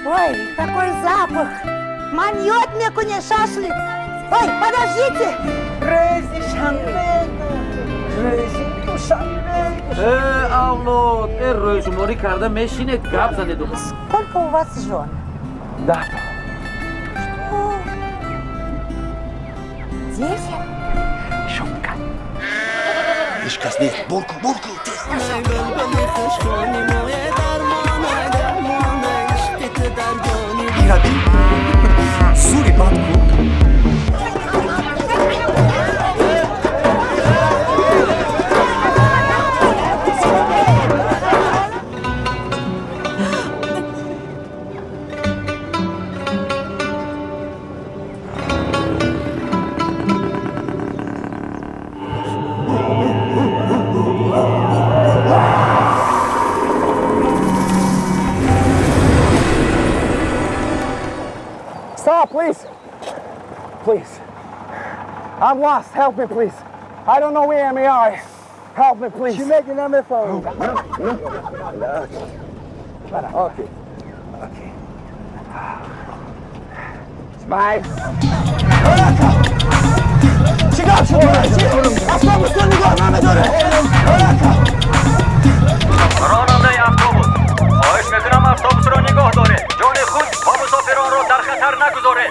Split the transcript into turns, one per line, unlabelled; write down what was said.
Ой, какой запах! Маньет мекунем шашлик! Ой, подождите!
Avlod, röjsumori karda meşine gap zannediyorum.
Сколько у вас жен?
Да.
Что? 10?
Шутка. Пешкаш değil, bulku, tez. Hayır abi. Suri batku. Stop, please. Please. I'm lost. Help me, please. I don't know where we are. Help me, please. She making them if Okay. Smile. Çıkar şunu. Afтобuz'dan görmeme göre.
راننده افтобوز خواهش میکنم افтобوس رو نگاه داره جان خود و مسافران رو در خطر نگذاره